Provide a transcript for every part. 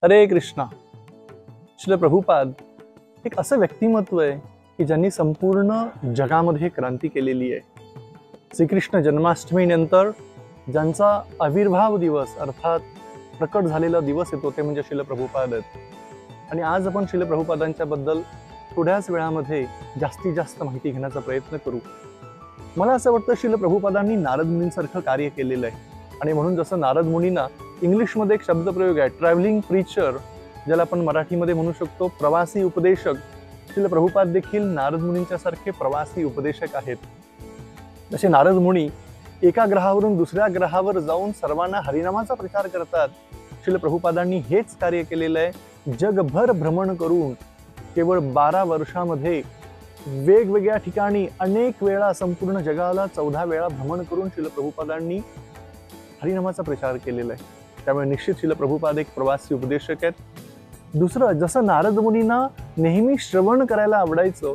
हरे कृष्णा. श्रील प्रभुपाद एक असं व्यक्तिमत्व आहे की ज्यांनी संपूर्ण जगामध्ये क्रांती केलेली आहे. श्रीकृष्ण जन्माष्टमी नंतर ज्यांचा आविर्भाव दिवस अर्थात प्रकट झालेला दिवस येतो ते म्हणजे श्रील प्रभुपाद आहेत. आणि आज आपण श्रील प्रभुपादांच्या बद्दल थोड्याच वेळामध्ये जास्तीत जास्त माहिती घेण्याचा प्रयत्न करू. मला असं वाटतं श्रील प्रभुपादांनी नारद मुनींसारखं कार्य केलेलं आहे. आणि म्हणून जसं नारद मुनींना इंग्लिशमध्ये एक शब्दप्रयोग आहे ट्रॅव्हलिंग प्रीचर, ज्याला आपण मराठीमध्ये म्हणू शकतो प्रवासी उपदेशक. श्रील प्रभुपाद देखील नारद मुनींच्या सारखे प्रवासी उपदेशक आहेत. जसे नारद मुनी एका ग्रहावरून दुसऱ्या ग्रहावर जाऊन सर्वांना हरिनामाचा प्रचार करतात, श्रील प्रभुपादांनी हेच कार्य केलेलं आहे. जगभर भ्रमण करून केवळ 12 वर्षामध्ये वेगवेगळ्या ठिकाणी अनेक वेळा संपूर्ण जगाला 14 वेळा भ्रमण करून श्रील प्रभुपादांनी हरिनामाचा प्रचार केलेला आहे. त्यामुळे निश्चित श्रील प्रभुपाद एक प्रवासी उपदेशक आहेत. दुसरं, जसं नारद मुनींना नेहमी श्रवण करायला आवडायचं,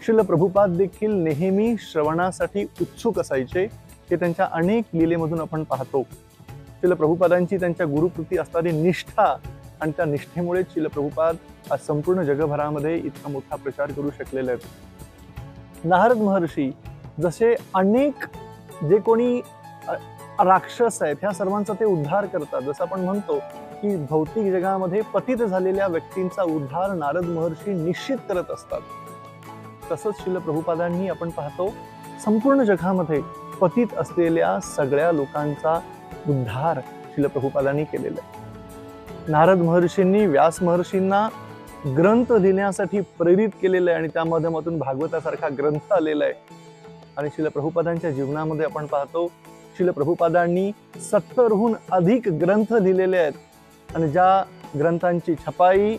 श्रील प्रभुपाद देखील नेहमी श्रवणासाठी उत्सुक असायचे. हे त्यांच्या अनेक लीलेमधून आपण पाहतो. श्रील प्रभुपादांची त्यांच्या गुरुप्रती असणारी निष्ठा आणि त्या निष्ठेमुळे श्रील प्रभुपाद आज संपूर्ण जगभरामध्ये इतका मोठा प्रचार करू शकलेले आहेत. नारद महर्षी जसे अनेक जे कोणी राक्षस आहेत ह्या सर्वांचा ते उद्धार करतात. जसं आपण म्हणतो की भौतिक जगामध्ये पतित झालेल्या व्यक्तींचा उद्धार नारद महर्षी निश्चित करत असतात. तसंच श्रील प्रभुपादांनी आपण पाहतो संपूर्ण जगामध्ये पतित असलेल्या सगळ्या लोकांचा उद्धार श्रील प्रभुपादांनी केलेला आहे. नारद महर्षींनी व्यास महर्षींना ग्रंथ लिहिण्यासाठी प्रेरित केलेलं आहे आणि त्या माध्यमातून भागवतासारखा ग्रंथ आलेला आहे. आणि श्रील प्रभुपादांच्या जीवनामध्ये आपण पाहतो श्रील प्रभुपादांनी 70हून अधिक ग्रंथ लिहिलेले आहेत आणि ज्या ग्रंथांची छपाई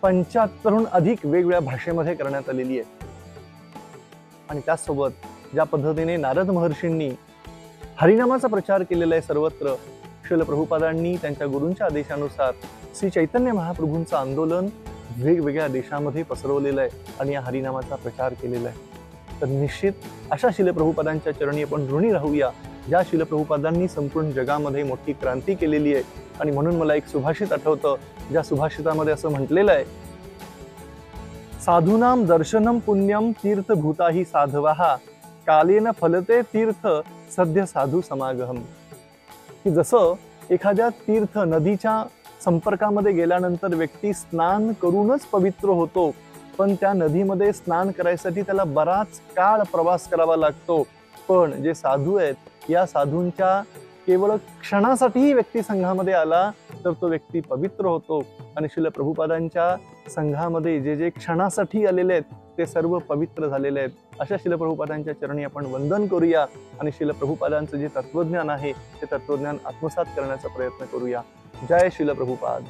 75हून अधिक वेगवेगळ्या भाषेमध्ये करण्यात आलेली आहे. आणि त्याचसोबत ज्या पद्धतीने नारद महर्षींनी हरिनामाचा प्रचार केलेला आहे सर्वत्र, श्रील प्रभुपादांनी त्यांच्या गुरूंच्या आदेशानुसार श्री चैतन्य महाप्रभूंचं आंदोलन वेगवेगळ्या देशामध्ये पसरवलेलं आहे आणि या हरिनामाचा प्रचार केलेला आहे. तर निश्चित अशा श्रील प्रभुपादांच्या चरणी आपण ऋणी राहूया, ज्या श्रील प्रभुपादांनी संपूर्ण जगामध्ये मोठी क्रांती केलेली आहे. आणि म्हणून मला एक सुभाषित आठवतं, ज्या सुभाषितामध्ये असं म्हटलेलं आहे, साधूनाम दर्शनम पुण्यम तीर्थभूताही साधवाः कालेन फलते तीर्थ सद्य साधू समागम. की जसं एखाद्या तीर्थ नदीच्या संपर्कामध्ये गेल्यानंतर व्यक्ती स्नान करूनच पवित्र होतो, पण त्या नदीमध्ये स्नान करायसाठी त्याला बराच काळ प्रवास करावा लागतो. पण जे साधू आहेत या साधूंच्या केवळ क्षणासाठीही व्यक्ती संघामध्ये आला तर तो व्यक्ती पवित्र होतो. आणि श्रील प्रभुपादांच्या संघामध्ये जे जे क्षणासाठी आलेले आहेत ते सर्व पवित्र झालेले आहेत. अशा श्रील प्रभुपादांच्या चरणी आपण वंदन करूया आणि श्रील प्रभुपादांचं जे तत्वज्ञान आहे ते तत्वज्ञान आत्मसात करण्याचा प्रयत्न करूया. जय श्रील प्रभुपाद.